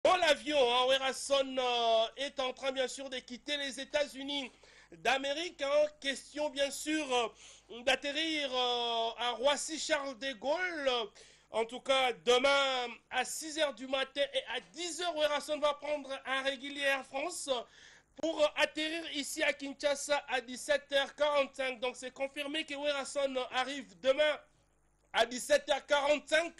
Bon, l'avion, hein, Werason est en train bien sûr de quitter les États-Unis d'Amérique. Hein. Question bien sûr d'atterrir à Roissy-Charles de Gaulle. En tout cas, demain à 6 h du matin et à 10 h, Werason va prendre un régulier Air France pour atterrir ici à Kinshasa à 17 h 45. Donc c'est confirmé que Werason arrive demain à 17 h 45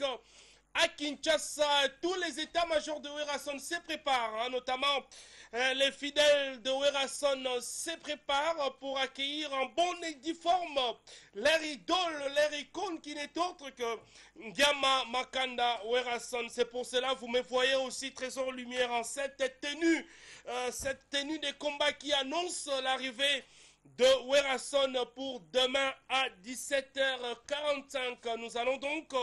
à Kinshasa. Tous les états-majors de Werason se préparent, hein, notamment les fidèles de Werason se préparent pour accueillir en bon uniforme leur idole, leur icône qui n'est autre que Ngama Makanda Werason. C'est pour cela que vous me voyez aussi Trésor Lumière en cette tenue de combat qui annonce l'arrivée de Werason pour demain à 17 h 45. Nous allons donc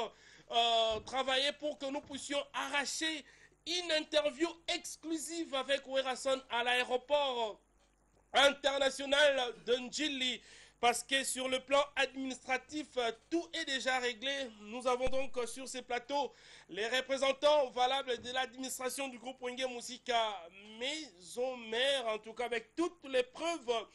travailler pour que nous puissions arracher une interview exclusive avec Werason à l'aéroport international de Njili. Parce que sur le plan administratif, tout est déjà réglé. Nous avons donc sur ces plateaux les représentants valables de l'administration du groupe Wenge Musika Maison Mère, en tout cas avec toutes les preuves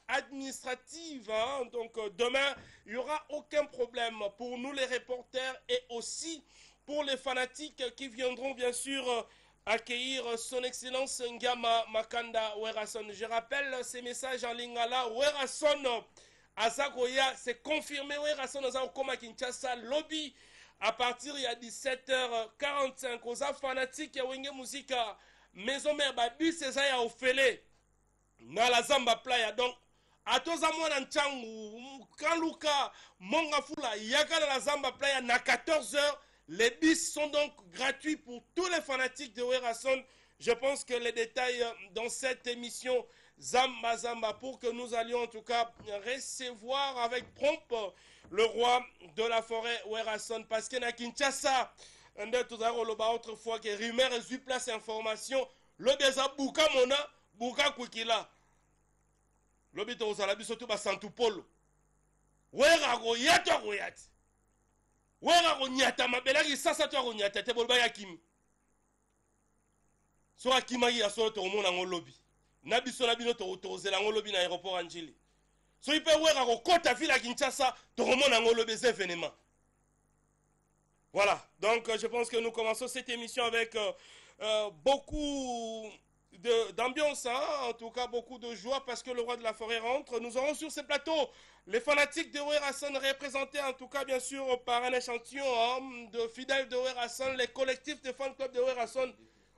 administratives. Hein. Donc demain, il n'y aura aucun problème pour nous les reporters et aussi pour les fanatiques qui viendront bien sûr accueillir son excellence Ngama Makanda Werason. Je rappelle ces messages en lingala. Werason Azagoya, c'est confirmé. Werason Azakoma Kinshasa lobby à partir il y a 17 h 45. Aux fanatiques ya Wenge Musika Maison Mère Babi c'est ya ofele na la Zamba Playa. Donc atoza mwana nchangu kaluka monga fula yaka na la Zamba Playa na 14 h. Les bis sont donc gratuits pour tous les fanatiques de Werason. Je pense que les détails dans cette émission Zamba Zamba pour que nous allions en tout cas recevoir avec pompe le roi de la forêt Werason. Parce que na Kinshasa, autrefois que rumeur et place information, le beza buka mona, buka kwikila. Le bito osalabi surtout ba Santupolo. Werago yato koyati. Wera ronyata mabelaki sasa to ronyata te bolba yakimi so akimaki ya so to mona ngolobi na biso na bino to tozela ngolobi na aéroport Anjili so ipe wera ko kota villa Kinshasa to mona ngolobi ces événements. Voilà, donc je pense que nous commençons cette émission avec beaucoup d'ambiance, hein, en tout cas beaucoup de joie parce que le roi de la forêt rentre. Nous aurons sur ces plateaux les fanatiques de Werason représentés en tout cas bien sûr par un échantillon hein, de fidèles de Werason, les collectifs de fan club de Werason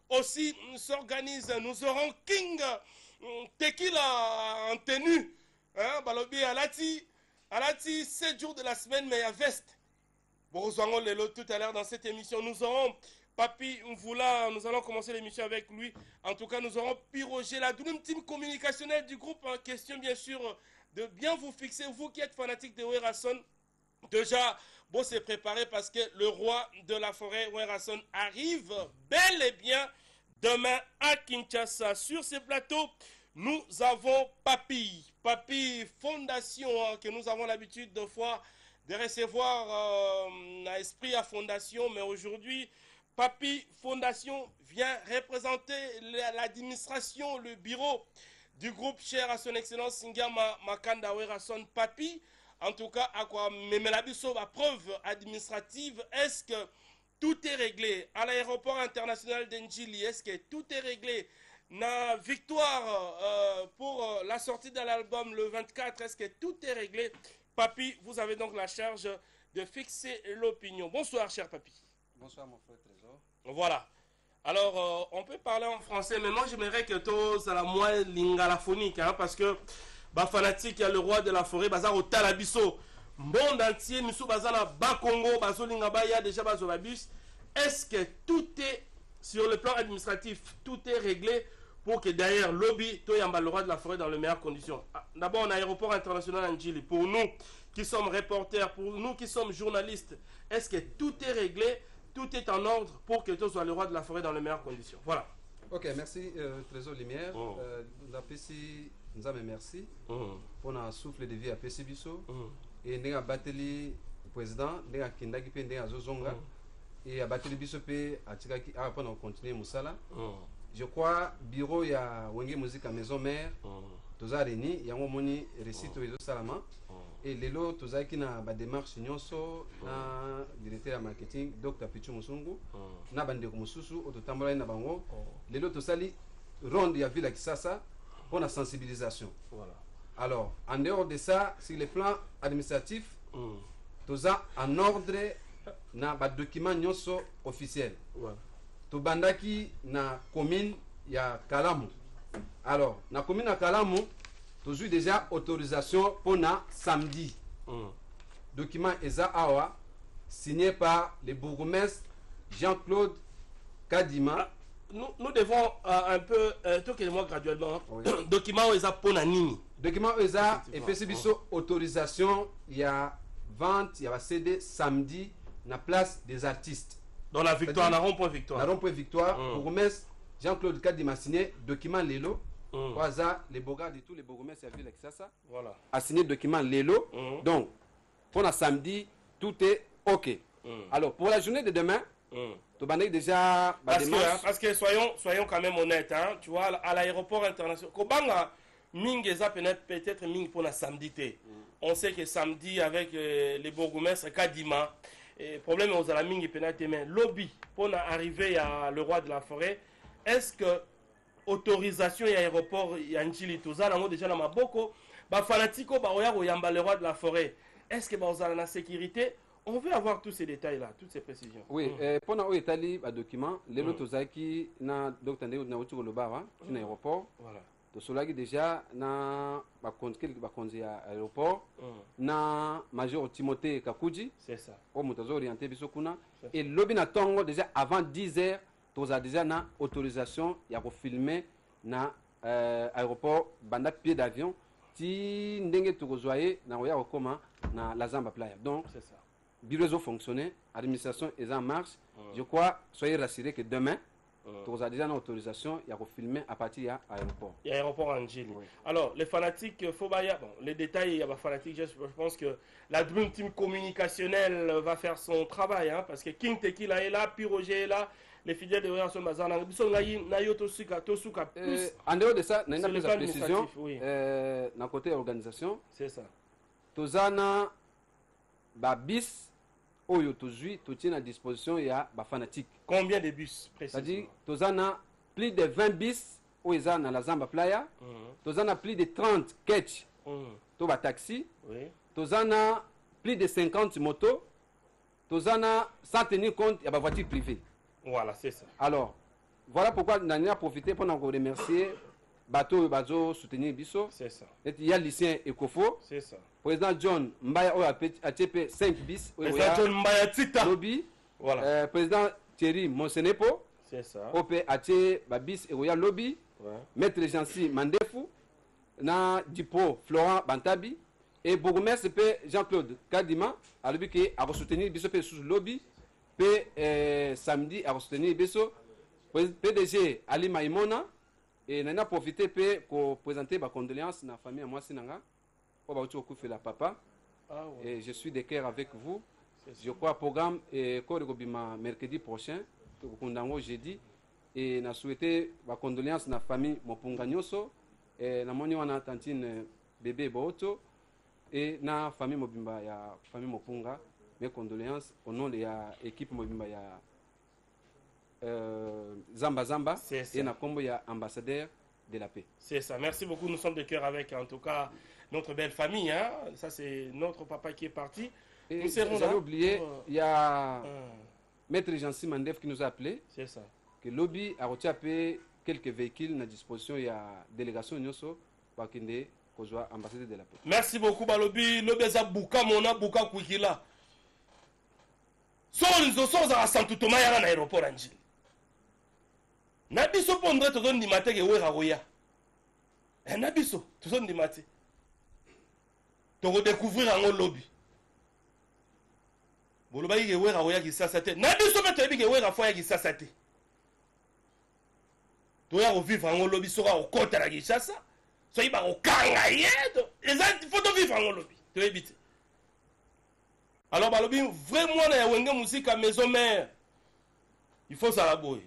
aussi s'organisent. Nous aurons King Tequila en tenue, hein, Balobi Alati 7 jours de la semaine mais à veste. Bon, tout à l'heure dans cette émission, nous aurons Papi Mvoula, nous allons commencer l'émission avec lui. En tout cas, nous aurons Piroger, la Dream Team communicationnelle du groupe. En question, bien sûr, de bien vous fixer, vous qui êtes fanatique de Werason. Déjà, bon, c'est préparé parce que le roi de la forêt, Werason, arrive bel et bien demain à Kinshasa. Sur ces plateaux, nous avons Papi Fondation, hein, que nous avons l'habitude de fois de recevoir à Esprit à Fondation, mais aujourd'hui, Papi Fondation vient représenter l'administration, le bureau du groupe cher à son excellence Ngama Makanda Werason. Papi, en tout cas, à quoi Memelabiso, la preuve administrative, est-ce que tout est réglé à l'aéroport international d'Njili? Est-ce que tout est réglé? Na victoire pour la sortie de l'album le 24, est-ce que tout est réglé? Papi, vous avez donc la charge de fixer l'opinion. Bonsoir, cher Papi. Bonsoir, mon frère Trésor. Voilà. Alors, on peut parler en français, mais moi, j'aimerais que tout ça la moins lingalaphonique, hein, parce que, bah, fanatique, il y a le roi de la forêt, bazar au Talabiso, monde entier, Missou Bazana, Bas Congo, Bazo Lingaba, il y a déjà Bazolabus. Est-ce que tout est, sur le plan administratif, tout est réglé pour que derrière lobby, tout y le roi de la forêt dans les meilleures conditions? D'abord, on a aéroport international Anjili. Pour nous qui sommes reporters, pour nous qui sommes journalistes, est-ce que tout est réglé, tout est en ordre pour que tout soit le roi de la forêt dans les meilleures conditions? Voilà. Ok, merci Trésor Lumière. Nous avons merci pour un souffle de vie à Pessibiso. Et nous avons battu le président, nous avons Kindaki Pende à Zozonga. et abateli biso pe atikaki après continuer musala. Je crois bureau ya Wenge Musique à Maison Mère toza réuni yango moni récit to salama et lelo tozaki na ba démarche nyonso na directeur ya marketing Dr Pichu Musungu na bandeko mususu ototambola na bango lelo tosali ronde ya ville ya Kisasa pour la sensibilisation. Voilà. Alors en dehors de ça sur le plan administratif toza en ordre na ba document nyonso officiel. Voilà. Tobandaki na commune ya Kalamu. Alors, na commune ya Kalamu, tozu déjà autorisation pour na samedi. Document eza awa signé par le bourgmestre Jean-Claude Kadima. Nous devons un peu toquer moi graduellement. Oui. Document eza pour na nini. Document eza et fait biso autorisation ya vente ya CD samedi na place des artistes. Dans la victoire, la rond-point victoire. La rond-point victoire, bourgmestre Jean-Claude Kadima signé document Lelo. Les bogards de tous les bourgmestres de la ville de Kisasa. Voilà. A signé document Lelo. Donc, pour la samedi, tout est OK. Alors, pour la journée de demain, tu vas déjà. Parce que soyons quand même honnêtes, hein, tu vois, à l'aéroport international, Kobanga, Mingeza peut-être Ming pour la samedi. On sait que samedi, avec les bourgmestres Kadima, problème aux alaming et pénalité mais lobby pour arriver à le roi de la forêt. Est-ce que autorisation et aéroport yanchili toza nango déjà na maboko ba fanatiko ba oya oyamba le roi de la forêt. Est-ce que ba ozala na sécurité? On veut avoir tous ces détails là, toutes ces précisions. Oui, pendant o etali ba document lelo tozaki na docteur Ndeo na otiko lobawa na aéroport. Voilà. Tosolaki déjà na bakonzi à aéroport na major Timothée Kakuji, c'est ça au motazo orienté biso kuna et lobi na tongo déjà avant 10h toza déjà na autorisation ya ko filmer na aéroport banda pied d'avion ti ndenge tokozwaye na oya okoma na la Zamba Playa. Donc c'est ça, bureau fonctionner, administration est en marche. Je crois soyez rassurés que demain tu as déjà une autorisation, il y a filmer à partir de l'aéroport. Il y a l'aéroport Angeli. Oui. Alors, les fanatiques, les détails, il y a des fanatiques, je pense que la Dream Team communicationnelle va faire son travail, hein, parce que King Tequila est là, Piroger est là, les fidèles de Réaction Mazana, en dehors de ça, il y a une précision, dans côté organisation, c'est ça. Tu as bis. Oyo tozui totien à disposition ya ba fanatique. Combien de bus précisément? C'est-à-dire tozana plus de 20 bus au eza na la Zamba Playa. Tozana plus de 30 ketch. To ba taxi. Oui. Tozana plus de 50 motos. Tozana sans tenir compte ya ba voiture privée. Voilà, c'est ça. Alors, voilà pourquoi nous avons profité pour nous remercier bateau bazo soutenir biso. C'est ça. Et il y a lycéen Ecofo. C'est ça. Président John Mbaya a TP 5 bis. Président John Mbaya Tita. Lobby. Voilà. Président Thierry Monsenepo. C'est ça. OP Ache Babis et Oya Lobby. Ouais. Maître Jansi Mandefu. Na Dipo Florent Bantabi. Et bourgmestre Jean-Claude Kadima. A lobby qui a soutenir biso pe sous lobby. Pe samedi a soutenir biso. PDG Ali Maimona. Et nous avons profité pour présenter ma condoléance à la famille à moi Sinanga. La papa. Ah, ouais. Et je suis de cœur avec vous. Je crois programme et mercredi prochain, jeudi. Et nous souhaité ma condoléance à la famille Mopunga Nyoso. Et nous avons tantine bébé Boto. Et na famille Mobimba ya famille Mopunga. Mes condoléances au nom de l'équipe Mobimba ya Zamba Zamba et na combo ya ambassadeur de la paix. C'est ça. Merci beaucoup. Nous sommes de cœur avec en tout cas notre belle famille, hein. Ça c'est notre papa qui est parti. Et vous avez oublié, il y a Maître Jansi Mandef qui nous a appelé. C'est ça. Que lobby a retiré quelques véhicules à disposition, il y a délégation Nyoso pour qu'il ait ambassadeur de la paix. Merci beaucoup Balobi. Lobby za buka mona buka kwikila. So nzo so za santu tomaya na aéroport Angeli. Na biso pondre to ndi mate ke wera roya. Na biso to ndi mate. To redécouvrir un lobby. Boloba yi ke wera roya ki sasate. Na biso pe to bi ke wera foya ki sasate. To ya revivre un lobby sera au côté la Kinshasa. So iba au kanga yedo. Les gens faut to vivre un lobby. To éviter. Alors balobi vraiment na Wenge Musique à Maison Mère. Il faut ça la boy.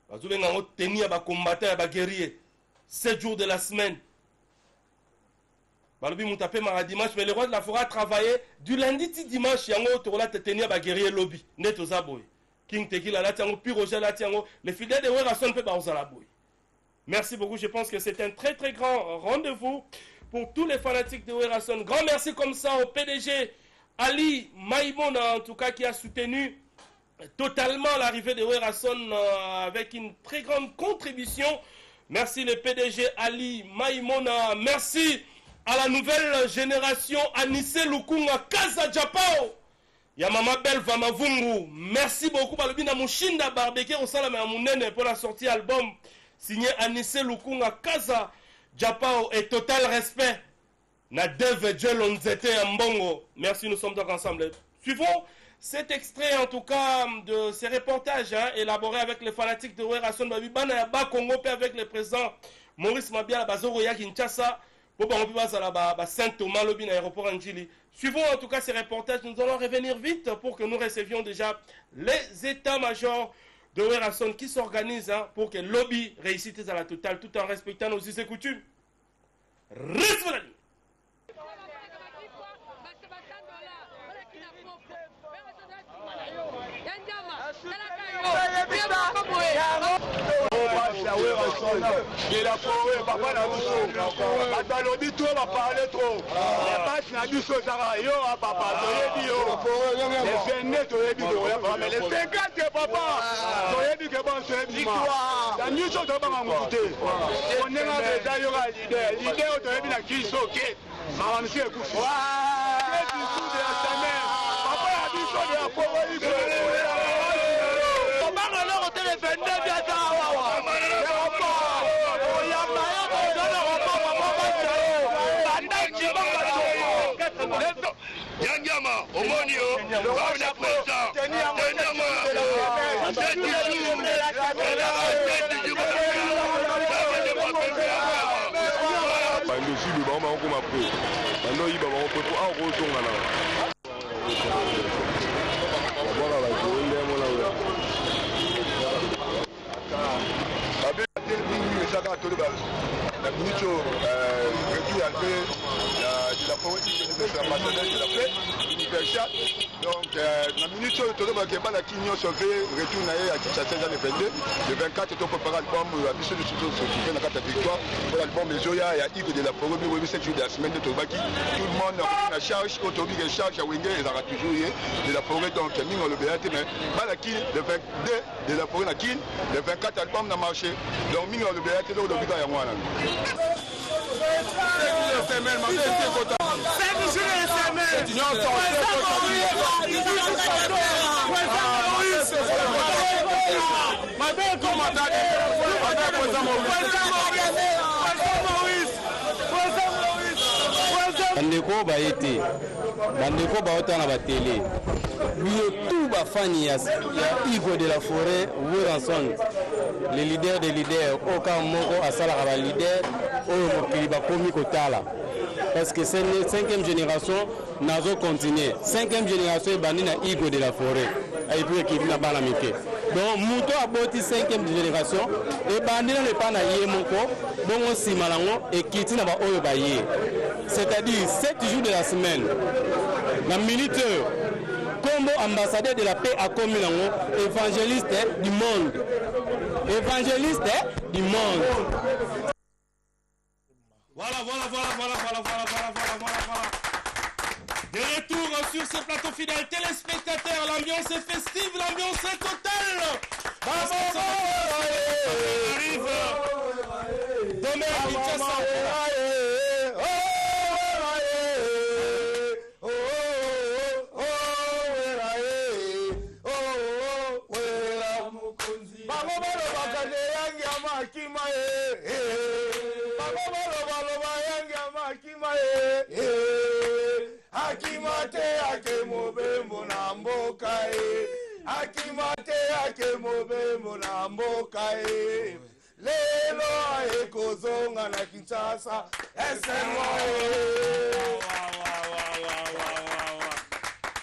Vous avez tenir à combattre, à guerrier. 7 jours de la semaine. Balobi Moutapé m'a dimanche, mais le roi de la forêt a travaillé du lundi au dimanche. Yango Torola te tenir à guerrier lobby. Neto Zaboy. King Tequila la tiango, puis Roger la tiango. Les fidèles de Werason peut pas la boy. Merci beaucoup. Je pense que c'est un très très grand rendez-vous pour tous les fanatiques de Werason. Grand merci comme ça au PDG Ali Maïmona, en tout cas, qui a soutenu totalement l'arrivée de Werason avec une très grande contribution. Merci le PDG Ali Maïmona. Merci à la nouvelle génération Anissé Lukunga Kaza Japao. Yamama Belle Vamavungu. Merci beaucoup. Balobina Mushinda Barbeke au Salama Mounene pour la sortie album signé Anissé Lukunga Kaza Japao et total respect. Na Dev Djelonzete Mbongo. Merci, nous sommes donc ensemble. Suivons cet extrait en tout cas de ces reportages élaborés avec les fanatiques de Werason Babibana Yaba Congo avec le président Maurice Mabia Bazoro Ya Kinshasa pour Saint-Thomas Lobby aéroport Anjili. Suivons en tout cas ces reportages. Nous allons revenir vite pour que nous recevions déjà les états-majors de Werason qui s'organisent pour que le lobby réussisse à la totale tout en respectant nos us et coutumes. Reste la ligne. Il a forêt, papa n'a pas de balobi trop, va parler trop. La passe n'a du sauce à yo, papa, les 29, mais les 50, papa, tu que bon, c'est victoire. La nuit, on va m'écouter. On est dans les ailleurs l'idée. L'idée, on a bien qui soquait. Ma monsieur est couché. C'est du coup de la semaine. Papa a dit ça de la forêt. Comment alors on te les 22 bien ça? Yangama, Omonio, Rona Presa, la minute réduit un peu de la politique de l'ambassadeur de la paix universelle. Donc la minute tout le monde qui est pas la Kinyo sauvé retourne à Kinshasa le 22. Le 24 on prépare l'album à Bissau de Souto se fait dans la victoire pour l'album de Zoya et à Yves de la forêt mais 7 jours de la semaine de Tobaki. Tout le monde a charge autour de charge à Wenge et ça a toujours de la forêt donc mingo le BAT mais Balaki le 22 de la forêt na Kin le 24 album n'a marché. Donc mingo le BAT donc le victoire ya moi là. Bandeko baete bandeko baotana ba télé biyo tout ba fani ya Ivo de la forêt Werason les leaders des leaders oka moko asala ba leader oyo mokili bakomi kotala parce que c'est la 5e génération nazo continuer 5e génération ebandi na Ivo de la forêt et puis qui na bana mike donc muto aboti 5e génération ebandi na le pana ye moko bongo sima lango ekiti na ba oyo ba ye. C'est-à-dire 7 jours de la semaine. La minute, comme ambassadeur de la paix à Comilango, évangéliste du monde. Évangéliste du monde. Voilà. De retour sur ce plateau fidèle téléspectateurs, l'ambiance est festive, l'ambiance est totale. Arrive. Domer Kinshasa. Akimate ake mobembo na mboka Akimate ake mobembo na mboka Lelo ekozonga na Kinshasa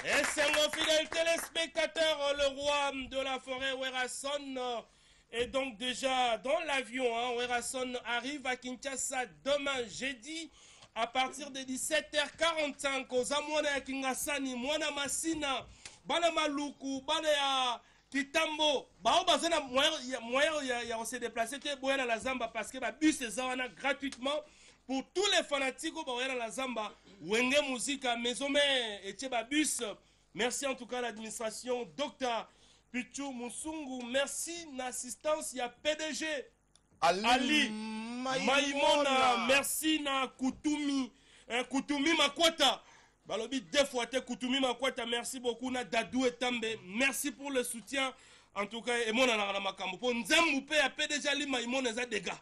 Et c'est mon fidèle téléspectateur, le roi de la forêt Werason est donc déjà dans l'avion. Werason arrive à Kinshasa demain jeudi à partir de 17h45 aux Amouana ya Kingasani, Mwana Masina, Bana Maluku, Bana ya Kitambo. Bao bazana moyen ya se déplacer te boya la Zamba parce que ba bus ezana gratuitement pour tous les fanatiques au boya la Zamba. Wenge Musica, Maison et Tcheba Bus. Merci en tout cas à l'administration. Docteur Pichu Musungu, merci l'assistance. Il y a PDG Ali Maïmona. Merci na Koutoumi Makwata. Balobi deux fois Koutoumi Makwata. Merci beaucoup na Dadou et Tambe. Merci pour le soutien. En tout cas, et mon anara makambo. Pour Nzamoupe à PDG Ali Maïmona za dégâts.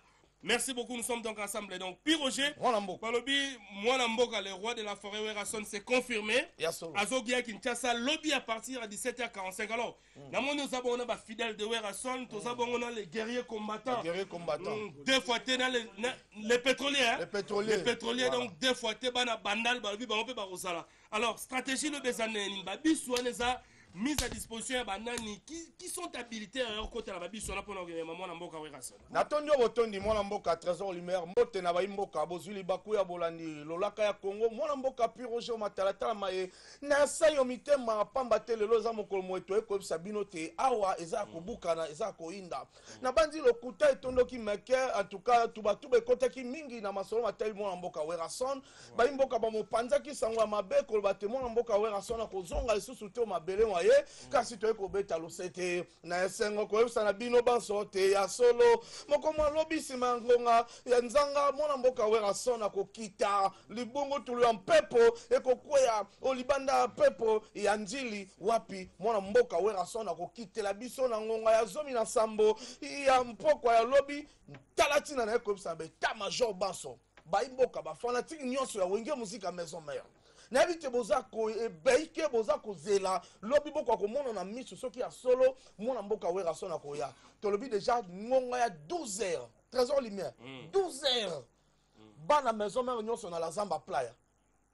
Merci beaucoup, nous sommes donc ensemble. Donc, Piroger, Balobi, Mwanamboka, le roi de la forêt Werason, c'est confirmé. Azogia Kinshasa, lobby à partir à 17h45. Alors, nous avons des fidèles de Werason, nous avons les guerriers combattants. Deux fois, les pétroliers. Les pétroliers, voilà. Donc, deux fois, bandal, Balobi, Balobi, Barosala. Alors, stratégie, le Bézané, Babi, Souaneza. Mise à disposition banani qui sont habilités à côté la babi sur la pour maman na mboka Werason. Natondio botondi mwana mboka trésor lumière mote na ba mboka bozuli baku ya bolandi lolaka ya Congo mwana mboka Piroger matalatala maye na sayo mitema pamba telelo za mokolo moeto eko sabino te awa eza kobukana eza koinda na bandi lokuta etondoki meke en tout cas tuba kota ki mingi na masolo matali mwana mboka Werason ba mboka ba mopanzaki sangwa mabe ko ba te mwana mboka Werason ko zonga lisusu te mabele kasi to ekobeta losete na esengo ko ebisa bino banso te ya solo moko mwa lobi simangonga ya nzanga mwana mboka Werason akokita libungu tulu ya mpepo ekokwea olibanda pepo ya njili wapi mwana mboka Werason akokitela biso na ngonga ya zomi na sambo ya mpoko ya lobi talatina na ekobisa beta major banso ba mboka ba fanatique nyonso ya wenge musique maison mère N'habite bozako ebeike bozako zela lobi boko komona na miso soki ya solo mona mboka Werason akoya to lobi déjà ngonga ya 12 heures trésor lumière 12 heures bana maison mère nyonso na la Zamba playa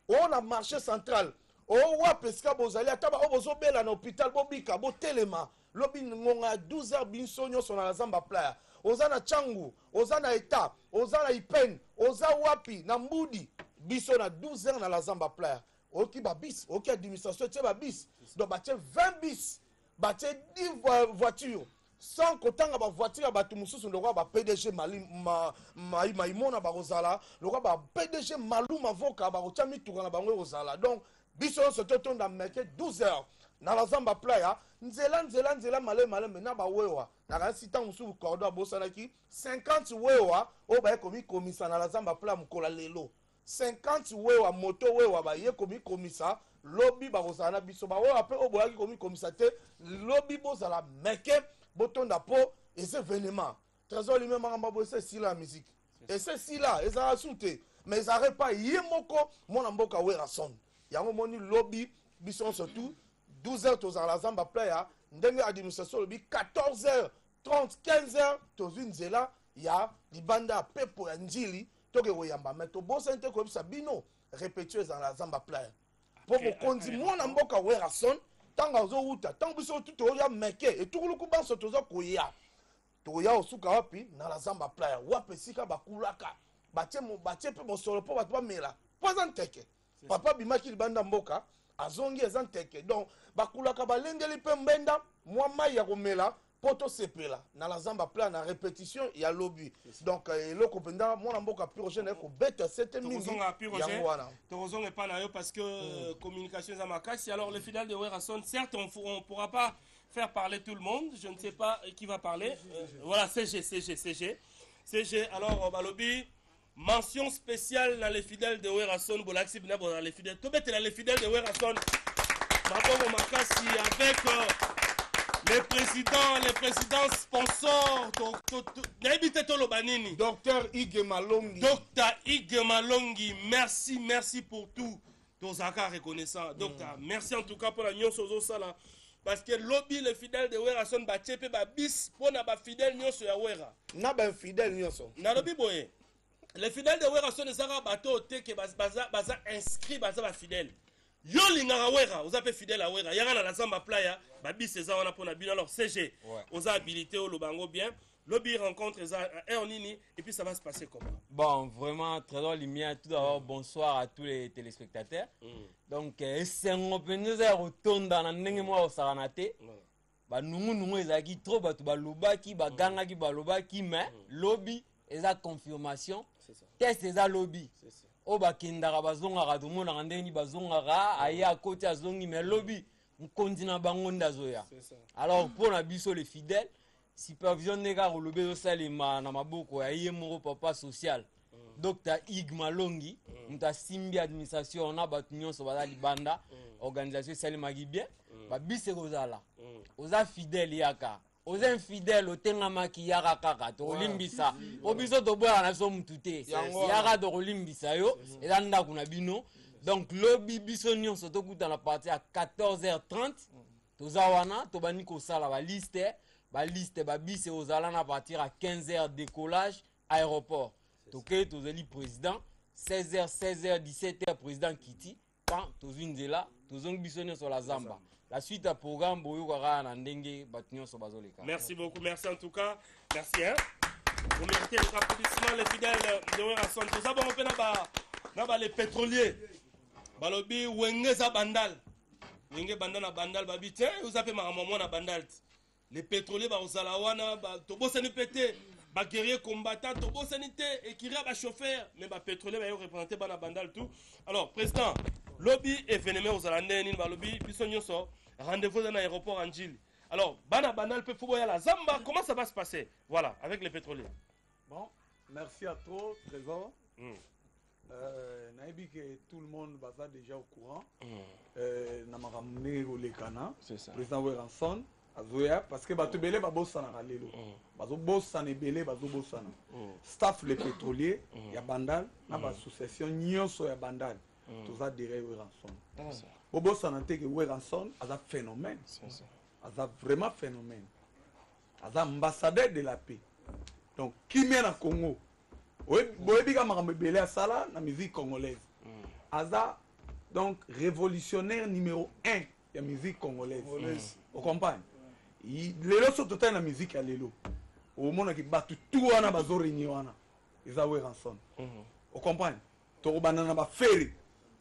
on a marché central o wa pesca bozali ataba obozobela na hôpital bobika botelema lobi ngonga ya 12 heures binso nyonso na la Zamba playa ozana changu ozana eta ozana ipen oza wapi na mbudi biso na 12 heures na la Zamba playa oki ba bis oki administration tie ba bis donc ba tie 20 bis ba tie 10 voitures sans kotanga ba voiture ba tumususu ndoko ba PDG maimona ba rozala ndoko ba PDG maluma voka ba kotia mituka na bango rozala donc biso so totonda meke 12 heures na la Zamba playa nzela male na ba wewa na kasi tangu su cordon bosanaki 50 wewa o ba ekomi komisa na la Zamba playa mukola lelo 50 wewa moto wewa ba ye komi komisa lobby ba rozana biso ba wewa pe oboyaki komi komisa te lobby bozala meke botonda po et ce événement trésor lui même mamba bo c'est si la musique et c'est si là et ça soute mais ça arrête pas yemoko mona mboka Werason yango moni lobby bison surtout 12 heures to la Zamba playa ndenge administration lobby 14h30 15h to zinzela ya libanda pepo ya njili toke koyamba mais to bosente ko sabino répétuer dans la Zamba playa pour mokonzi mona mboka Werason tanga ozo uta tango biso tuto ya meke et tukuluku banso tozo koya toya osuka wapi na la Zamba playa wapi sika bakulaka batie pe mosolo po bato bamela pozanteke papa bimaki libanda mboka azongi ezanteke donc bakulaka balengeli pe mbenda mwa mai ya komela poto sepela na la Zamba playa na répétition ya lobby donc eloko penda mwana mboka Piroger na ko beta c'était mingi ya wana tozonga pas na yo parce que communication za makasi. Alors les fidèles de Werason, certes on pourra pas faire parler tout le monde, je ne sais pas qui va parler. Voilà, CG. Alors balobi mention spéciale dans les fidèles de Werason bolaxi bina dans les fidèles to bete les fidèles de Werason mabongo makasi avec les présidents sponsors, Docteur Ige Malongi, merci pour tout. Tozaka reconnaissant. Docteur, merci en tout cas pour la nion sozo sala. Parce que lobby les fidèles de Werason bachepe ba bis pour na ba fidèle nyonso ya Wera. Na ba fidèle nyonso. Na lobby boye. Les fidèles de Werason ezaka bato te ke baza inscrit baza ba fidèle. yo lingaka wera oza pe fidèle à wera yaka na la zamba playa babi c'est ça on a pour bino alors CG oza habilité au lobango bien lobby rencontre ça en nini et puis ça va se passer comment? Bon, vraiment Trésor Lumière, tout d'abord bonsoir à tous les téléspectateurs. Donc c'est un peu nous retourne dans la ndenge moi au Saranate. Ba nungu ezaki trop batu ba lobaki ba gangaki ba lobaki mais lobby eza confirmation. Test eza lobby. O ba kindara bazongaka to mona ndenge bazongaka aya côté azongi mais lobby mkonzina bango ndazoya. Alors pour na biso les fidèles supervision nega rolobe au salima na maboko ya yemoro papa social Dr. Igma Longi muta simbi administration na batu nyonso bazali banda organisation salima gibie ba bise kozala oza fidèle yaka oza infidèle otenga maki yaka kaka to limbisa obiso to boya na so mutute yaka to limbisa yo ezanda kuna bino donc lobby biso nyonso to kuta na partir à 14h30 toza wana to bani ko sala ba liste bise aux allant à partir à 15h décollage aéroport. Toké tozeli président 16h 17h président Kiti quand tozindela tozong bisonné sur la zamba. La suite à programme boyo kara na ndenge batunyo so bazoleka. Merci beaucoup, merci en tout cas. Merci hein. Vous méritez les applaudissements les fidèles de Werason. Tout ça bon on fait na les pétroliers. Balobi wengeza bandal. Wenge bandal na bandal babi tiens, vous avez ma maman na bandal. Les pétroliers ba osalawana ba tobosani pété ba guerrier combattant tobosani té et qui ba chauffeur mais ba pétrolier ba yo représenter bana bandal tout. Alors président lobby événement osalande ni ba lobby biso nyonso rendez-vous dans l'aéroport Anjili. Alors bana bandal peut foboya la zamba comment ça va se passer? Voilà avec les pétroliers. Bon, merci à toi Trésor. Naïbi que tout le monde va déjà au courant. Namaramené au Lekana, président Werason. Parce que bato belé ba bossana kalelo bazo bossana belé bazo bossana staff les pétroliers ya bandal na ba association nyonso ya bandal tous a derrière Werason bo bossana te que Werason a phénomène a vraiment phénomène a ambassadeur de la paix donc qui mène à Congo boyebi ka makambo belé sala na musique congolaise a donc révolutionnaire numéro 1 ya musique congolaise vous comprenez lelo so total na musique ya lelo o mona ki batu tout wana bazo réunion wana eza Werason o comprendre to banana ba ferry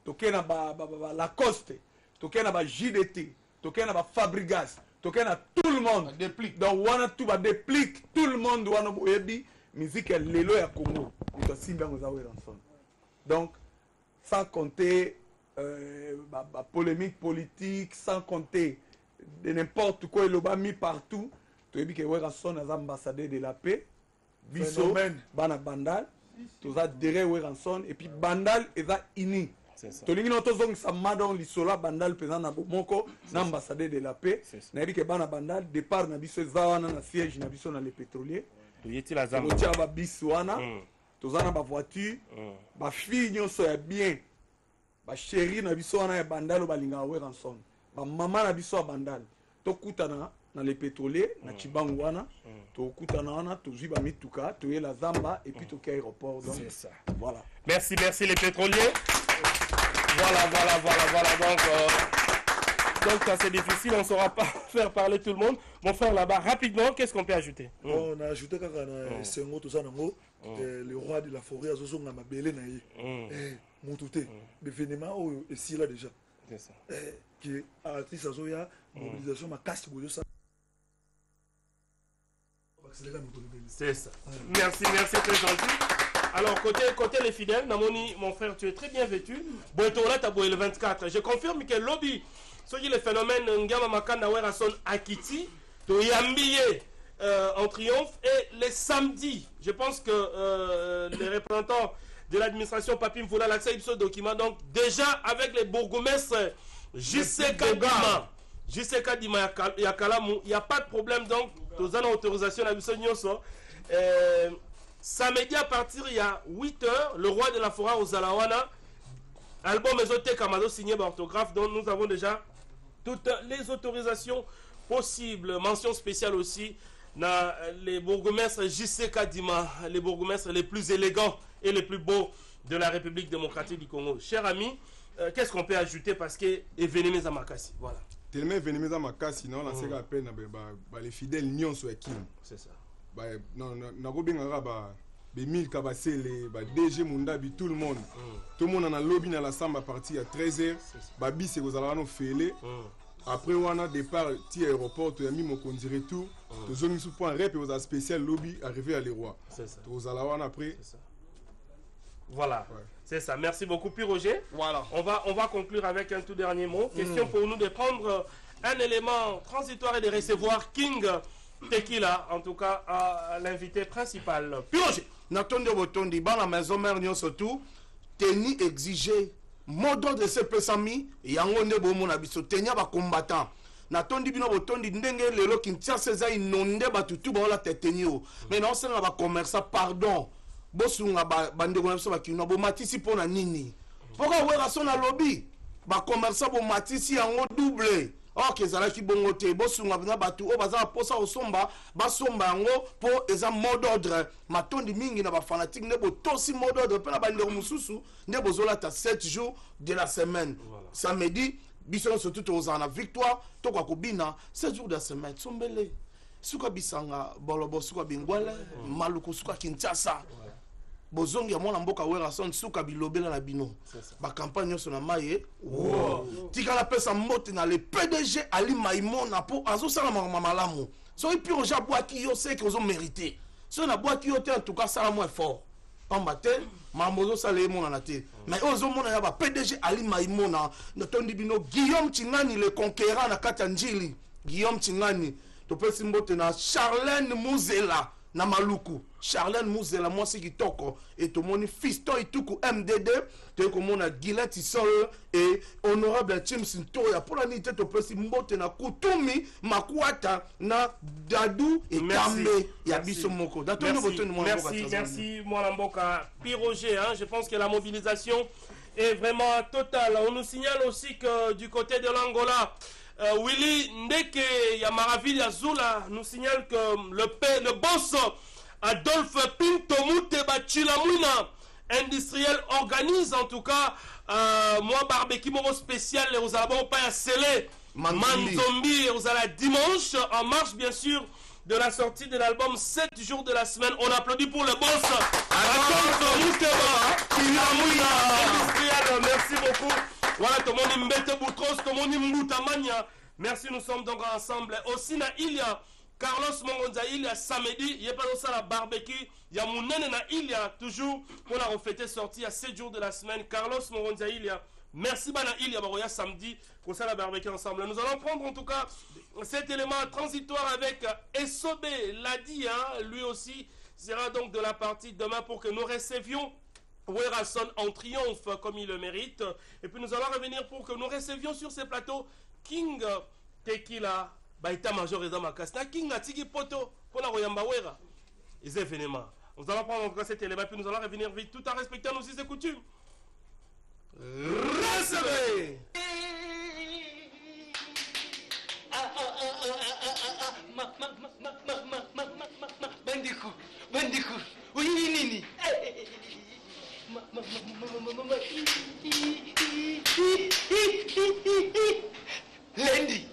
to kena ba Lacoste to kena ba JDT to kena ba Fabrigas to kena tout le monde déplique donc wana tout ba déplique tout le monde wana boyebi musique ya lelo ya Congo to simba ngo za Werason donc sans compter ba polémique politique sans compter de n'importe quoi, il a mis partout. Tu as vu que Werason est ambassadeur de la paix. Biso, Bana Bandal, tu as derrière Werason, et puis Bandal est uni. Tu as vu que ça m'a donné l'isola Bandal pesant na Bomoko, ambassadeur de la paix. Tu as vu que Bana Bandal, départ na biso zawana na siège na biso na les pétroliers. Tu as vu que biso wana, tu as ba voiture, ba fille nyonso ya bien, ba chérie na biso wana ya Bandal ba linga Werason. Maman na biso bandal to kutana na les pétroliers na Chibangu wana to kutana wana to ziba mituka to la zamba et puis to aéroport donc c'est ça voilà merci les pétroliers voilà donc ça c'est difficile on saura pas faire parler tout le monde mon frère là-bas rapidement qu'est-ce qu'on peut ajouter on a ajouté kaka na sengo to sanango le roi de la forêt azozonga mabele na ye mutute l'événement ici là déjà c'est ça qui artiste azoya mobilisation ma casse boyo ça c'est ça merci très gentil alors côté les fidèles namoni mon frère tu es très bien vêtu boeto là ta boye le 24 je confirme que lobby ce qui le phénomène ngama makanda Werason akiti to yambiye en triomphe et les samedis je pense que les représentants de l'administration Papim Voula l'accès à ce document donc déjà avec les bourgmestres JCK Dima Yakalamu, il n'y a pas de problème donc, nous avons autorisation à la samedi à partir il y a 8h, le roi de la forêt aux Alawana, album Ezote Kamado signé par orthographe, donc nous avons déjà toutes les autorisations possibles, mention spéciale aussi, dans les bourgmestres JCK Dima, les bourgmestres les plus élégants et les plus beaux de la République démocratique du Congo. Chers amis, qu'est-ce qu'on peut ajouter parce que événement à Makassi, voilà. Tellement événement à Makassi, non, c'est à peine les fidèles nions sur Kim. C'est ça. Non, DG Mundabi, tout le monde. Tout le monde en a lobby dans la samba partie à 13h. Babi c'est aux alano fêlé. Après on a départ ti aéroport, tu as mis mon conduit retour. Tu as mis sous point rep et aux spécial lobby arrivé à Leroy. C'est ça. Aux alawana après. Voilà. Ouais. C'est ça. Merci beaucoup puis Roger. Voilà. On va conclure avec un tout dernier mot. Question pour nous de prendre un élément transitoire et de recevoir King Tequila, en tout cas l'invité principal. Puis Roger. Natondi botondi bana maison mère nyo surtout teni exigé modo de ce pesami yango nde bomo na biso tenya ba combattant natondi bino botondi ndenge lelo Kinshasa za inonde batutu ba la tetenio mais non c'est ba commerçant pardon bosunga bandeko na biso ba kino bo matisi pona nini poka wera sona lobby ba commerçant bo matisi yango double. Ok, ça qui bon côté, bosunga bina batu o baza posa osomba, basomba yango po eza mot d'ordre. Matondi mingi na ba fanatique ne bo tosi mot d'ordre pe na ba ndeko mususu, ne bozola ta 7 jours de la semaine. Voilà. Samedi, biso surtout aux en victoire, to kwa kubina 7 jours de la semaine. Sombele. Suka bisanga bolobo suka bingwale, maluku suka Kinshasa. Bozongi ya mwana mboka wera son suka bilobela na bino ba campagne sur na maye tika la pesa mbote na le PDG Ali Maimona po azo sala malamu so et puis on ja bois qui yo sait que ont mérité so na bois qui yo en tout cas ça moins fort pambate mamozo sala mona na te mais ozo mona ya ba PDG Ali Maimona na tondi bino Guillaume Chingani le conquérant na kata njili Guillaume Chingani to pesi mbote na Charlène Muzela na maluku Charlène Muzela mwasi kitoko et to moni fisto ituku MDD te ko mona Gilette Sol et honorable Tim Sintoya pour la nité to pesi mbote na kutumi makwata na dadu et kambe ya biso moko merci mwana mboka Piroger hein, je pense que la mobilisation est vraiment totale. On nous signale aussi que du côté de l'Angola Willy Ndeke Yamaraville Azula nous signale que le boss Adolphe Pinto Muteba Chilamwina industriel organise en tout cas moi barbecue moro spécial aux alabons pas à scellé Manzombi aux la dimanche en marche bien sûr de la sortie de l'album 7 jours de la semaine. On applaudit pour le boss Adolphe Muteba Chilamwina industriel. Merci beaucoup. Voilà, tout le monde mbete boutros, tout le monde mboutamania. Merci, nous sommes donc ensemble. Aussi, il y a Carlos Mongonza, il y a samedi, il y a pas ça la barbecue, il y a Mounene na il y a toujours pour la refléter sortie à 7 jours de la semaine. Carlos Mongonza, il y a merci bana il y a baroya samedi pour ça la barbecue ensemble. Nous allons prendre en tout cas cet élément transitoire avec Esobé l'a dit, hein, lui aussi sera donc de la partie demain pour que nous recevions Werason en triomphe comme il le mérite. Et puis nous allons revenir pour que nous recevions sur ces plateaux King Tequila Baïta Major et Zamakasna King Natigi Poto pour la Royamba Wera. Les événements. Nous allons prendre encore cet élément puis nous allons revenir vite tout en respectant nos us et coutumes. Recevez Bandiku oui nini lundi,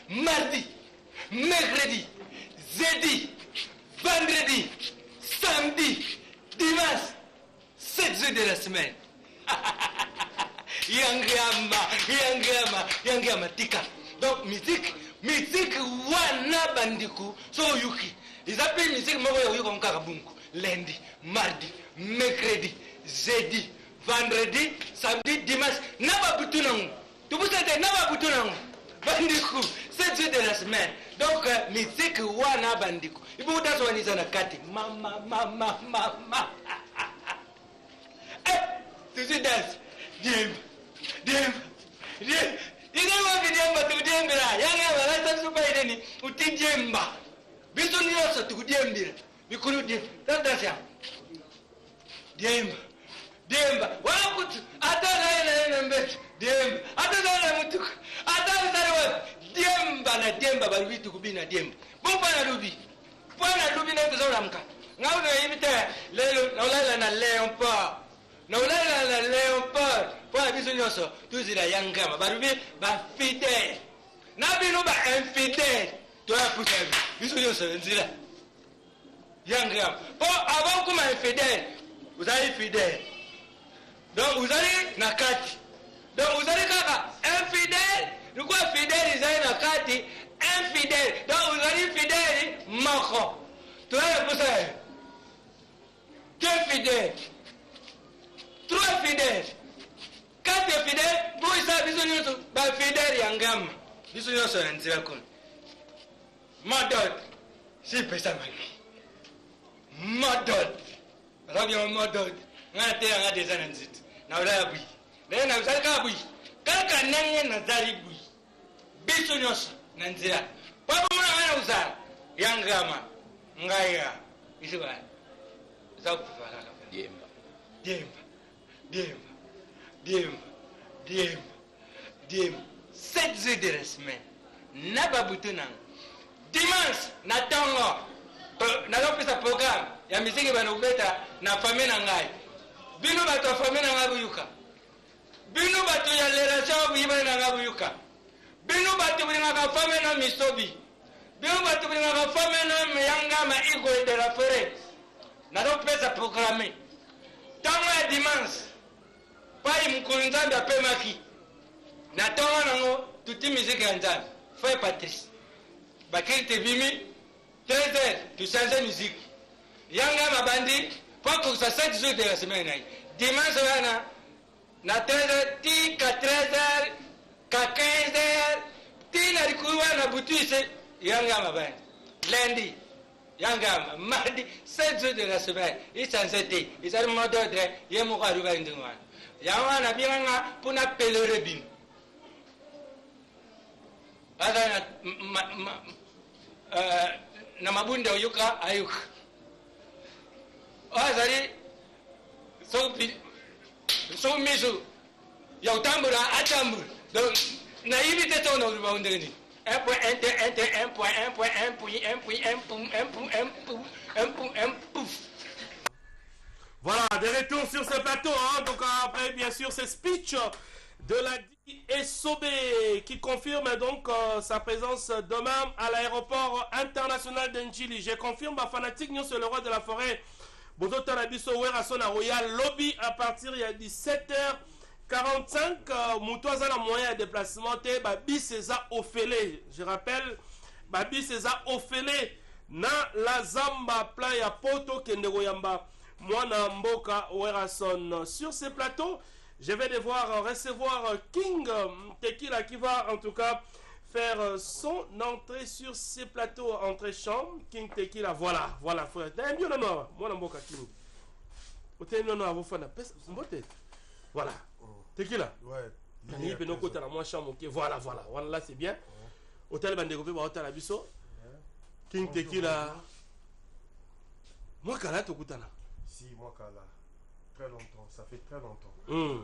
mardi, mercredi, jeudi, vendredi, samedi, dimanche, 7 jours de la semaine. Yangama, tika. Donc, musique, wana bandiku, so yuki. Ils appellent musique, comme Karabunku. Lundi, mardi, mercredi, jeudi, vendredi, samedi, dimanche, naba butunangu. Tu peux sentir naba butunangu. Bandiku, 7 jours de la semaine. Donc, musique wana bandiku. Il faut danser waniza na kati. Mama. Tu sais danse. Diem. Ingawa kidemba tukudembera. Yanga balasa supa ideni utijemba. Biso niyosa tukudembira. Bikuru diem. Danse ya. Demba. Wala kutu. Ata na mbet. Demba. Ata na mutuku. Ata na Demba balubitu kubina Demba. Bomba na lubi. Bwana lubi na kuzola mka. Ngao na yimite lelo na ulala na Leopard. Na ulala na Leopard. Pour la vision, tous les Yangama, fidèle. N'abino ba infidèle. Tu as pour ta vision, Yangama. Pour avant comme infidèle, vous allez fidèle. Donc vous allez nakati. Donc vous allez kaka infidèle. Nous quoi fidèle, ils allaient nakati. Infidèle. Donc vous allez fidèle, mako. Tu as pour ça. Tu es fidèle. Trois fidèles. Quatre fidèles. Pour ça, bisous ba fidèle Yangama. Bisous nous sommes en direct. Madod. Si pesa mali. Madod. Rabia madod. Ngate nga des ananzit. Na wala bui. Na na usali ka bui. Kaka nanye na zali bui. Bisous nous nanzira. Papa mwana ngana usala. Yangama. Ngaya. Isiba. Zakufala ka. Diemba. Diemba. 7 jours de la semaine. Nababutunang. Dimanche, natango. Nalopesa programme. Ya misiki banobeta na famille na ngai. Bino bato famille na ngai buyuka. Bino bato ya relation biba na ngai buyuka. Bino bato bina ka famille na misobi. Bino bato bina ka famille na Yanga ma igo de la forêt. Nalopesa programme. Tango ya dimanche. Pai mkulu nzambe apemaki. Na tango nango tuti musique ya nzambe. Frère Patrice. Bakiri te bimi 13h tu changes musique. Yanga mabandi pour que ça 7 jours de la semaine. Dimanche wana na 13h ti 13h ka 15h ti na likuwa na butise Yanga mabandi. Lundi Yanga mardi 7 jours de la semaine. Il change te. Il s'est mot d'ordre yemo arriva ndingwa. Yawa na biranga puna pelerebin. Ada na mabunda yuka ayuka. Azari so misu ya utambura atambura. Donc na ibite to no ribawundeni. 1.1. Voilà, des retours sur ce plateau. Hein. Donc après, bien sûr, c'est speech de la SOB qui confirme donc sa présence demain à l'aéroport international d'Njili. Je confirme, ma fanatique, nous, c'est le roi de la forêt. Bozo Tarabiso Werason à Royal Lobby à partir de 17h45. Moutouaza la moyen de déplacement, Babi César Ophelé. Je rappelle, Babi César Ophelé na la Zamba Playa Poto Kendegoyamba. Mwana Mboka Werason. Sur ces plateaux, je vais devoir recevoir King Tequila qui va en tout cas faire son entrée sur ces plateaux entrée chambre. King Tequila, voilà, frère. Mwana Mboka King. Voilà. Tequila. Ouais. Voilà, là c'est bien. Hôtel Bandegopé, hôtel Abisso. King Tequila. Moi, Kala Tokutana. Si, moi, Kala. Très longtemps. Ça fait très longtemps. Ouais.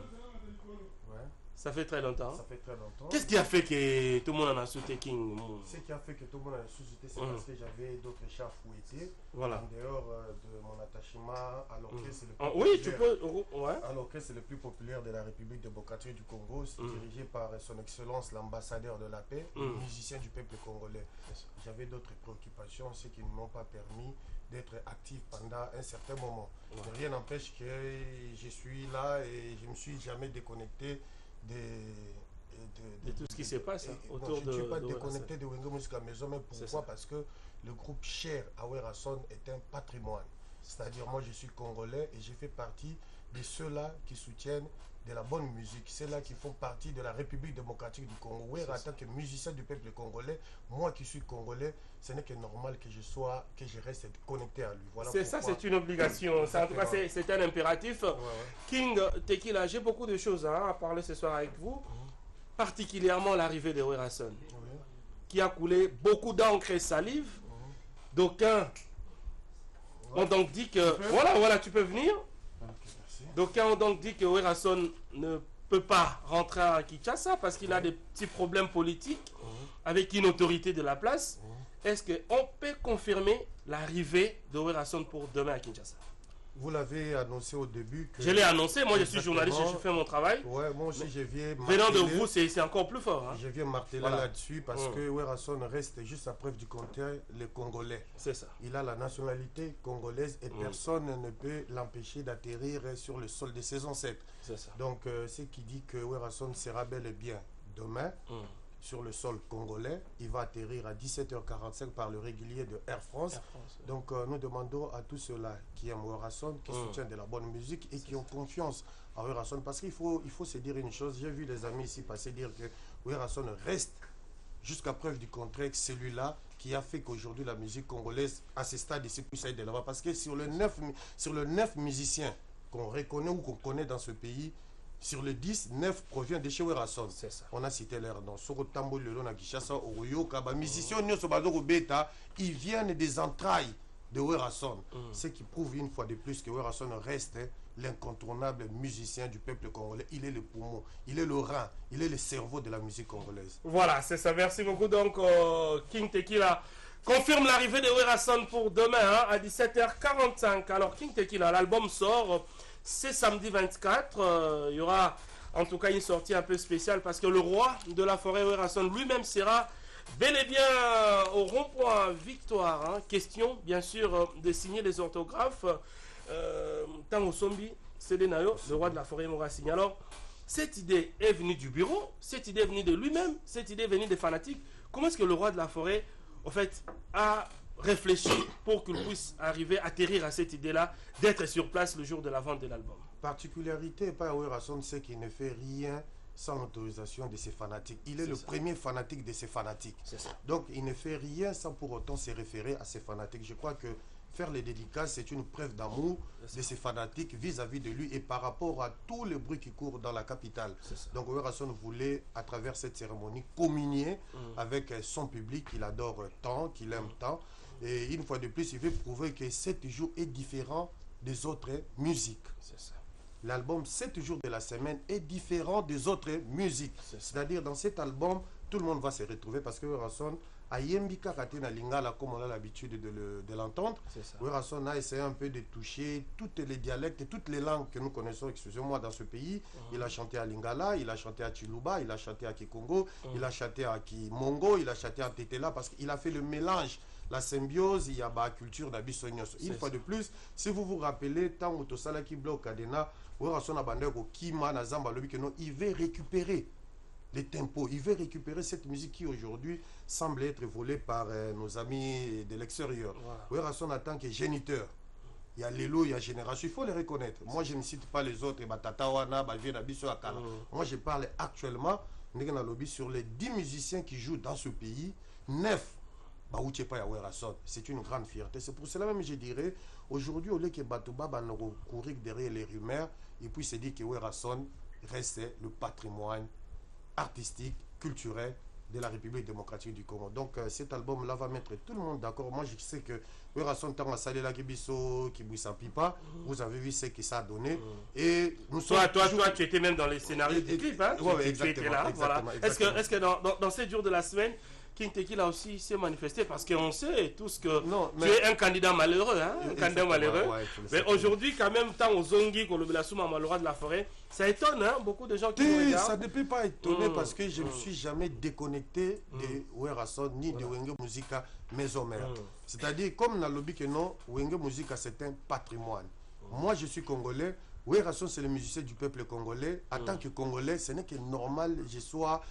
Ça fait très longtemps. Ça fait très longtemps. Qu'est-ce qui a fait que tout le monde en a sauté King? Ce qui a fait que tout le monde en a sauté, c'est parce que j'avais d'autres chats à fouetter. Voilà. En dehors de mon attachement à l'orchestre le plus oui, tu peux. Ouais. À l'orchestre le plus populaire de la République démocratique du Congo, dirigé par son Excellence l'ambassadeur de la paix, musicien du peuple congolais. J'avais d'autres préoccupations, ce qui ne m'ont pas permis d'être actif pendant un certain moment. Rien n'empêche que je suis là et je ne me suis jamais déconnecté de tout ce qui se passe autour de... Je ne suis pas déconnecté de Wenge Musique à Maison, mais pourquoi? Parce que le groupe Cher à Werason est un patrimoine. C'est-à-dire, moi je suis congolais et je fais partie de ceux-là qui soutiennent de la bonne musique, ceux-là qui font partie de la République démocratique du Congo. Wera, en tant que musicien du peuple congolais, moi qui suis congolais, ce n'est que normal que je reste connecté à lui. Voilà c'est ça, c'est une obligation. Ça, en tout cas, c'est un impératif. Ouais. King Tequila, j'ai beaucoup de choses à parler ce soir avec vous, particulièrement l'arrivée de Werason, qui a coulé beaucoup d'encre et salive. D'aucuns ont donc dit que... Voilà, tu peux venir. D'aucuns ont donc dit que Werason ne peut pas rentrer à Kinshasa parce qu'il a des petits problèmes politiques avec une autorité de la place. Est-ce qu'on peut confirmer l'arrivée de Werason pour demain à Kinshasa? Vous l'avez annoncé au début. Que je l'ai annoncé, moi je suis journaliste, je fais mon travail. Ouais, moi aussi je viens. Venant de vous, c'est encore plus fort. Hein. Je viens marteler là-dessus parce que Werrason reste juste à preuve du contraire, les Congolais. C'est ça. Il a la nationalité congolaise et personne ne peut l'empêcher d'atterrir sur le sol de saison 7. C'est ça. Donc, ce qui dit que Werrason sera bel et bien demain. Sur le sol congolais, il va atterrir à 17h45 par le régulier de Air France. Donc nous demandons à tous ceux-là qui aiment Werrason, qui soutiennent de la bonne musique et qui ont confiance en Werrason, parce qu'il faut se dire une chose. J'ai vu les amis ici passer dire que Werrason reste jusqu'à preuve du contraire, celui-là qui a fait qu'aujourd'hui la musique congolaise à ce stade ici puisse aller de l'avant, parce que sur le 9 musiciens qu'on reconnaît ou qu'on connaît dans ce pays, sur le 10, 9 provient de chez Werrason. C'est ça. On a cité leur nom. Soko Tambo Lelo na Kishasa, Oroyo, Kaba, musiciens, Beta, ils viennent des entrailles de Werrason. Ce qui prouve une fois de plus que Werrason reste l'incontournable musicien du peuple congolais. Il est le poumon, il est le rein, il est le cerveau de la musique congolaise. Voilà, c'est ça. Merci beaucoup. Donc, King Tequila confirme l'arrivée de Werrason pour demain à 17h45. Alors, King Tequila, l'album sort. C'est samedi 24, il y aura en tout cas une sortie un peu spéciale parce que le roi de la forêt Werrason lui-même sera bel et bien au rond-point Victoire. Hein. Question bien sûr de signer les orthographes. Tango Sombi, Sedenayo, le roi de la forêt m'aura signé. Alors, cette idée est venue du bureau, cette idée est venue de lui-même, cette idée est venue des fanatiques. Comment est-ce que le roi de la forêt, en fait, a réfléchir pour qu'il puisse arriver à atterrir à cette idée-là d'être sur place le jour de la vente de l'album? Particularité par Werrason, c'est qu'il ne fait rien sans l'autorisation de ses fanatiques. Il est le premier fanatique de ses fanatiques. Donc il ne fait rien sans pour autant se référer à ses fanatiques. Je crois que faire les dédicaces, c'est une preuve d'amour de ses fanatiques vis-à-vis de lui et par rapport à tout le bruit qui court dans la capitale. Donc Werrason voulait, à travers cette cérémonie, communier avec son public qu'il adore tant, qu'il aime tant. Et une fois de plus, il veut prouver que 7 jours est différent des autres musiques. L'album 7 jours de la semaine est différent des autres musiques. C'est-à-dire, dans cet album, tout le monde va se retrouver parce que Werrason a Yembika Katina Lingala, comme on a l'habitude de l'entendre. Werrason a essayé un peu de toucher toutes les dialectes et toutes les langues que nous connaissons, excusez-moi, dans ce pays. Il a chanté à Lingala, il a chanté à Chiluba, il a chanté à Kikongo, il a chanté à Kimongo, il a chanté à Tetela parce qu'il a fait le mélange. La symbiose, il y a la culture d'Abissonios. Une fois de plus, si vous vous rappelez, tant que Tosala qui bloque Kadena, Werrason a bandé au Kima, Nazamba, il veut récupérer les tempos, il veut récupérer cette musique qui aujourd'hui semble être volée par nos amis de l'extérieur. Werrason en tant que géniteur, il y a Lelo, il y a Génération, il faut les reconnaître. Moi, je ne cite pas les autres, moi, je parle actuellement sur les 10 musiciens qui jouent dans ce pays, 9. C'est une grande fierté. C'est pour cela même je dirais, aujourd'hui, au lieu que Batouba va courir derrière les rumeurs, et puis se dire que Werrason reste le patrimoine artistique, culturel de la République démocratique du Congo. Donc cet album-là va mettre tout le monde d'accord. Moi, je sais que Werrason Tanga Salé la Kibiso, Kibouissa Pipa, vous avez vu ce que ça a donné. Et nous sommes toi, tu étais même dans les scénarios du clip. Hein? Tu étais là. Voilà. Est-ce que dans ces jours de la semaine, King Tequila aussi s'est manifesté parce qu'on sait tous que tu es un candidat malheureux, hein, un candidat malheureux. Mais aujourd'hui, quand même, tant aux Zongi, qu'on le Souma, le roi de la forêt, ça étonne hein, beaucoup de gens qui nous regardent. Ça ne peut pas étonner parce que je ne suis jamais déconnecté de Werrason ni de Wenge Musica Maison Mère. C'est-à-dire, comme dans le lobby que non, Wenge Musica c'est un patrimoine. Moi, je suis congolais. Werrason, c'est le musicien du peuple congolais. En tant que Congolais, ce n'est que normal que je sois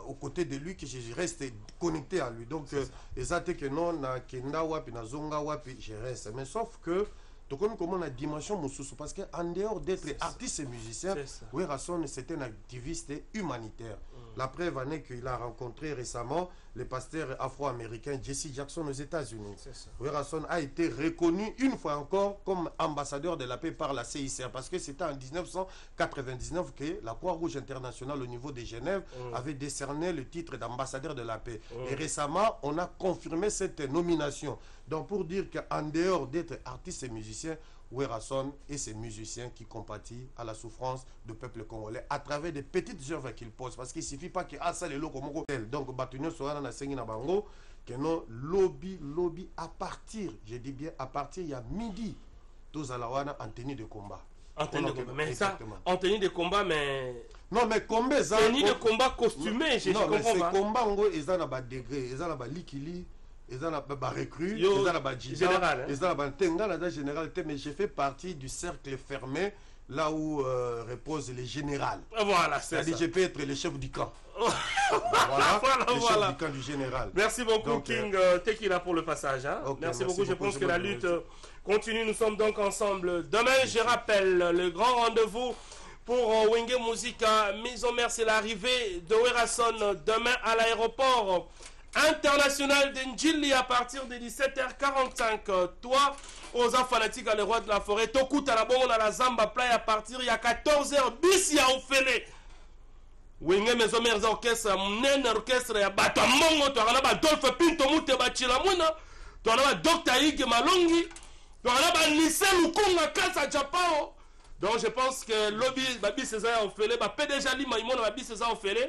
aux côtés de lui, que je reste connecté à lui. Donc, que non, na kenda wapi, na zonga wapi, je reste. Mais sauf que, comme on a dimension Moussoussou, parce qu'en dehors d'être artiste et musicien, Werrason, c'est un activiste humanitaire. La preuve en est qu'il a rencontré récemment le pasteur afro-américain Jesse Jackson aux États-Unis. Werrason a été reconnu une fois encore comme ambassadeur de la paix par la CICR parce que c'était en 1999 que la Croix-Rouge internationale au niveau de Genève avait décerné le titre d'ambassadeur de la paix. Et récemment, on a confirmé cette nomination. Donc pour dire qu'en dehors d'être artiste et musicien, Werrason et ses musiciens qui compatissent à la souffrance du peuple congolais à travers des petites œuvres qu'il pose. Parce qu'il ne suffit pas que ça les locaux. Donc, Batunio Soana na Sengi na Bango, que non, lobby, à partir, je dis bien à partir, il y a midi, tozala wana en tenue de combat. En tenue de combat, mais ça, en tenue de combat, mais... Non, mais combat, ça... Tenue de combat costumé, je comprends pas. Non, mais c'est combat, en gros, ils ont un degré, ils ont un likili, ils ont un recrue, ils ont un général, ils ont un tenga, général, mais je fais partie du cercle fermé, là où reposent les généraux. Voilà, c'est ça. Je peux être le chef du camp. Voilà, le chef du camp du général. Merci beaucoup, donc, King Tekila, pour le passage. Hein. Okay, merci beaucoup. Je pense que la lutte continue. Nous sommes donc ensemble. Demain, je rappelle, le grand rendez-vous pour Wenge Musica mise en mer, c'est l'arrivée de Werason demain à l'aéroport international d'Ndjili à partir de 17h45. Toi, aux fanatiques à le roi de la forêt, Tokuta la bonne à la Zamba Play à partir il y a 14h bis ya ofele. Wenge maison mère orchestre, mon orchestre ya Batamongo, tu as Dolphe Pinto Mute Bachilamuna, tu as Dr. Ige Malongi, tu as Nissé Lukunga Kasa Japao. Donc je pense que lobby Babi César ofele, PDG Lima Imona Babi César ofele.